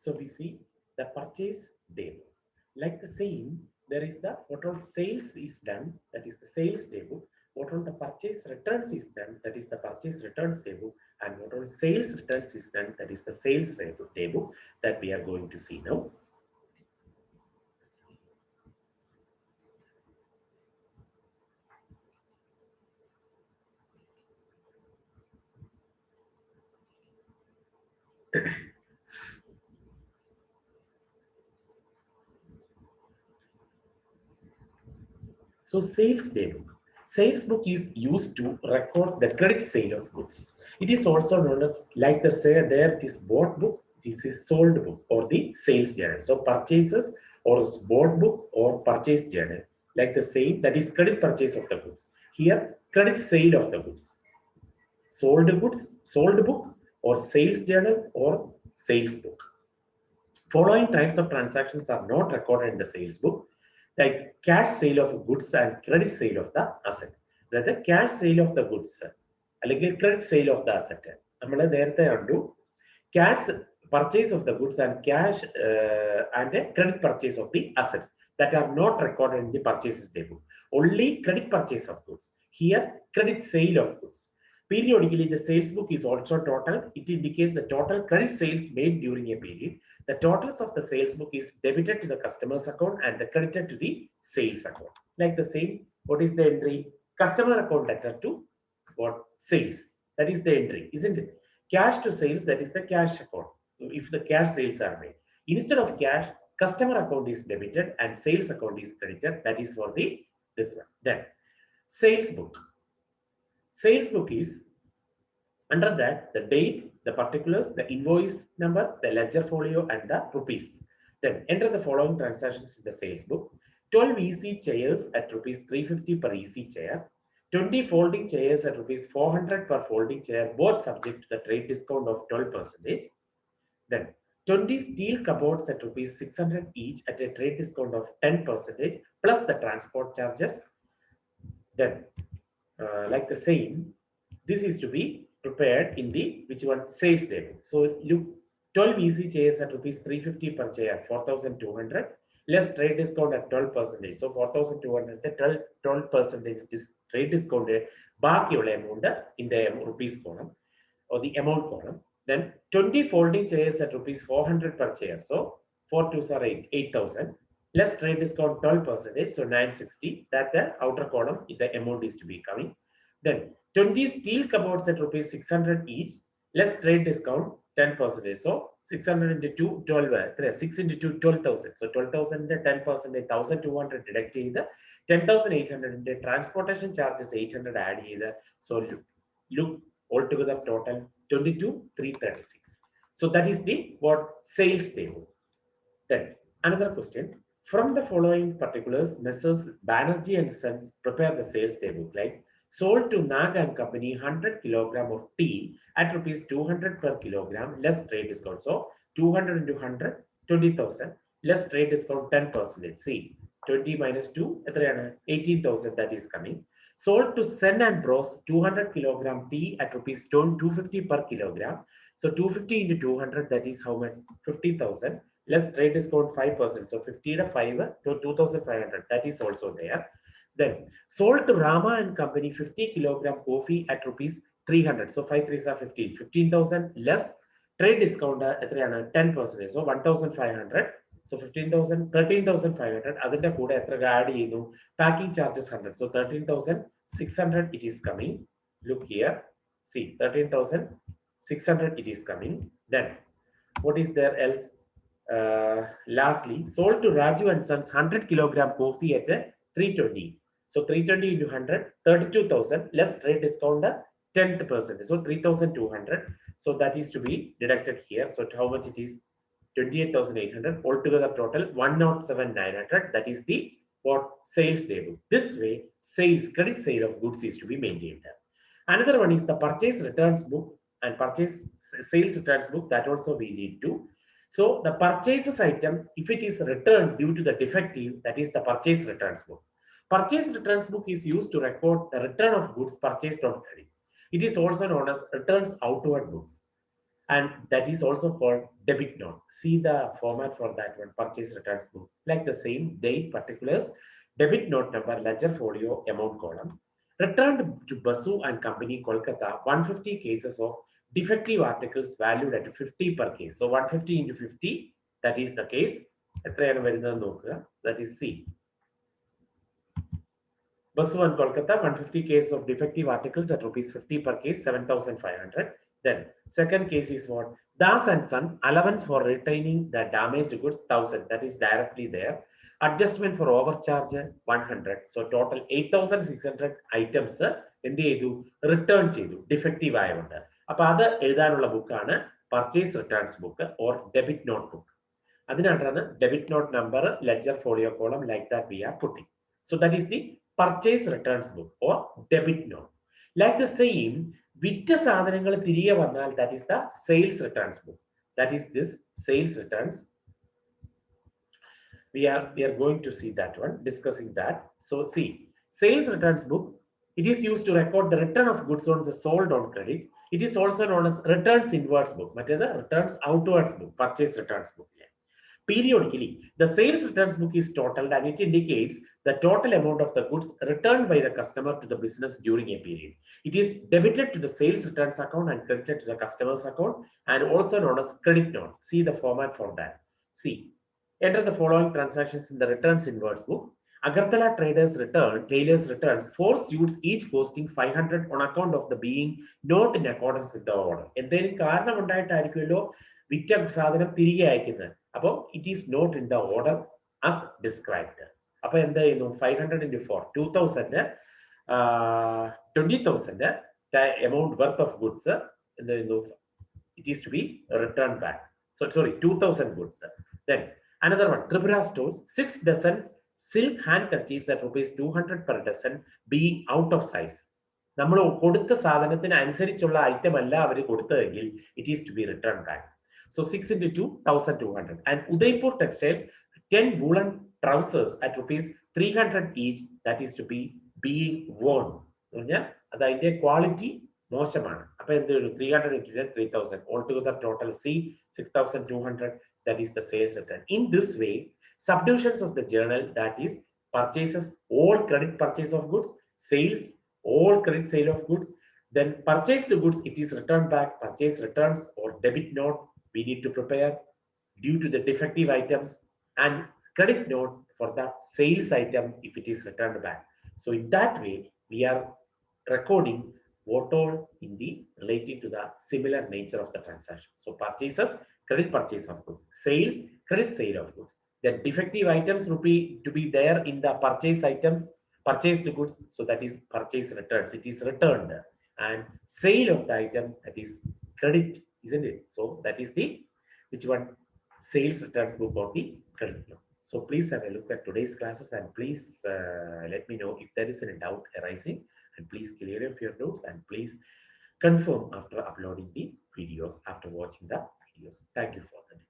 So we see the purchase daybook. Like the same, there is the what all sales is done, that is the sales daybook. What all the purchase returns is done, that is the purchase returns daybook, and what all sales returns is done, that is the sales daybook that we are going to see now. So sales daybook. Sales book is used to record the credit sale of goods. It is also known as like the say there it is bought book, this is sold book or the sales journal. So purchases or bought book or purchase journal. Like the same that is credit purchase of the goods. Here credit sale of the goods. Goods, sold book or sales journal or sales book. Following types of transactions are not recorded in the sales book, like cash sale of goods and credit sale of the asset. That cash sale of the goods അല്ലെങ്കിൽ credit sale of the asset. നമ്മൾ നേരത്തെ കണ്ടു cash purchase of the goods and cash and credit purchase of the assets that are not recorded in the purchases table. Only credit purchase of goods. Here, credit sale of goods. Periodically, the sales book is also total. It indicates the total credit sales made during a period. The totals of the sales book is debited to the customer's account and credited to the sales account. Like the same, what is the entry? Customer account letter to what? Sales. That is the entry, isn't it? Cash to sales, that is the cash account. If the cash sales are made. Instead of cash, customer account is debited and sales account is credited. That is for the this one. Then sales book. Sales book is under that the date, the particulars, the invoice number, the ledger folio, and the rupees. Then enter the following transactions in the sales book. 12 easy chairs at rupees 350 per easy chair. 20 folding chairs at rupees 400 per folding chair, both subject to the trade discount of 12%. Then 20 steel cupboards at rupees 600 each at a trade discount of 10% plus the transport charges. Then like the same, this is to be prepared in the which one sales table. So look, 12 easy chairs at rupees 350 per chair, 4,200 less trade discount at 12%. So 4,200 12% trade discount ബാക്കിയുള്ള amount in the rupees column or the amount column. Then 20 folding chairs at rupees 400 per chair. So 4 twos are 8,000 less trade discount 12%. So 960. That the outer column, the amount is to be coming. Then 20 steel cupboards at rupees 600 each, less trade discount 10%. So 600 into 2, 12, 6 into 2, 12,000. So 12,000 10%, 1,200 deduct the 10,800 into transportation charges 800 add either. So look altogether total 22,336. So that is the what sales table. Then another question. From the following particulars, Messrs. Banerjee and Sons prepare the sales table like sold to Nag and Company 100 kilogram of tea at rupees 200 per kilogram less trade discount. So 200 into 100, 20,000 less trade discount 10%. See 20 minus 2, 18,000 that is coming. Sold to Sen and Bros 200 kilogram tea at rupees 250 per kilogram. So 250 into 200 that is how much? 50,000 less trade discount 5%. So 50 to 5 to 2,500 that is also there. Then sold to Rama and Company 50 kilogram coffee at rupees 300. So 5 3s are 15. 15,000 less trade discount at 10%. So 1,500. So 15,000, 13,500. അതിന്റെ കൂടെ എത്ര add ചെയ്യുന്നു packing charges 100. So 13,600 it is coming. Look here. See 13,600 it is coming. Then what is there else? Lastly, sold to Raju and Sons 100 kilogram coffee at 320. So 320 into 100, 32,000 less trade discount 10%. So 3,200. So that is to be deducted here. So how much it is? 28,800. Altogether total 107,900. That is the what sales table. This way, sales credit sale of goods is to be maintained. Another one is the purchase returns book and purchase sales returns book. That also we need to. So the purchases item, if it is returned due to the defective, that is the purchase returns book. Purchase returns book is used to record the return of goods purchased on credit. It is also known as returns outward books. and that is also called debit note. See the format for that one, purchase returns book. Like the same, date, particulars, debit note number, ledger folio, amount column. Returned to Basu and Company, Kolkata, 150 cases of defective articles valued at 50 per case. So 150 into 50, that is the case. That is C. Basu and Kolkata, 150 case of defective articles at rupees 50 per case, 7,500. Then second case is what? Das and Sons, allowance for retaining the damaged goods, 1,000. That is directly there. Adjustment for overcharge, 100. So total 8,600 items എന്ത് ചെയ്തു? Return ചെയ്തു, defective ആയതുകൊണ്ട്. അപ്പൊ അത് എഴുതാനുള്ള ബുക്കാണ് purchase returns book or debit note book. അതിനാണ് debit note number, ledger folio column, like that we are putting. So that is the purchase returns book or debit note. Like the same, വിറ്റ സാധനങ്ങൾ തിരികെ വന്നാൽ, that is the sales returns book. That is this sales returns. We are going to see that one, discussing that. So see, sales returns book, it is used to record the return of goods on the sold on credit. It is also known as returns inwards book. മറ്റേത് returns outwards book, purchase returns book. Periodically, the sales returns book is totaled and it indicates the total amount of the goods returned by the customer to the business during a period. It is debited to the sales returns account and credited to the customer's account, and also known as credit note. See the format for that. See, enter the following transactions in the returns inwards book. Agartala Tailors returns 4 suits, each costing 500 on account of the being not in accordance with the order. എന്തെങ്കിലും കാരണം ഉണ്ടായിട്ടായിരിക്കുമല്ലോ വിറ്റ സാധനം തിരികെ അയക്കുന്നത്. അപ്പോൾ it is not in the order as described. അപ്പൊ എന്ത് ചെയ്യുന്നു? 500 into 4, 2000, 20,000 amount worth of goods എന്ത് ചെയ്യുന്നു? It is to be returned back. So sorry, 2,000 goods. Then another one, Tripura stores 6 dozens silk handkerchiefs at rupees 200 per dozen, being out of size. നമ്മൾ കൊടുത്ത സാധനത്തിന് അനുസരിച്ചുള്ള item അല്ല അവർ കൊടുത്തതെങ്കിൽ it is to be returned back. So 6 into 2, 1,200. And Udaipur Textiles, 10 woolen trousers at rupees 300 each, that is to be being worn. അതിന്റെ quality മോശമാണ്. അപ്പൊ എന്ത് വരും? 300 into 3,000. Altogether total C, 6,200. That is the sales return. In this way, subdivisions of the journal, that is purchases, all credit purchase of goods, sales, all credit sale of goods, then purchased goods, it is returned back, purchase returns or debit note we need to prepare due to the defective items, and credit note for the sales item if it is returned back. So in that way, we are recording what all in the relating to the similar nature of the transaction. So purchases, credit purchase of goods, sales, credit sale of goods. The defective items will be to be there in the purchase items, purchased goods. So that is purchase returns. It is returned, and sale of the item, that is credit, isn't it? So that is the which one? Sales returns book or the credit note. So please have a look at today's classes, and please let me know if there is any doubt arising, and please clear up your notes, and please confirm after uploading the videos, after watching the videos. Thank you for that.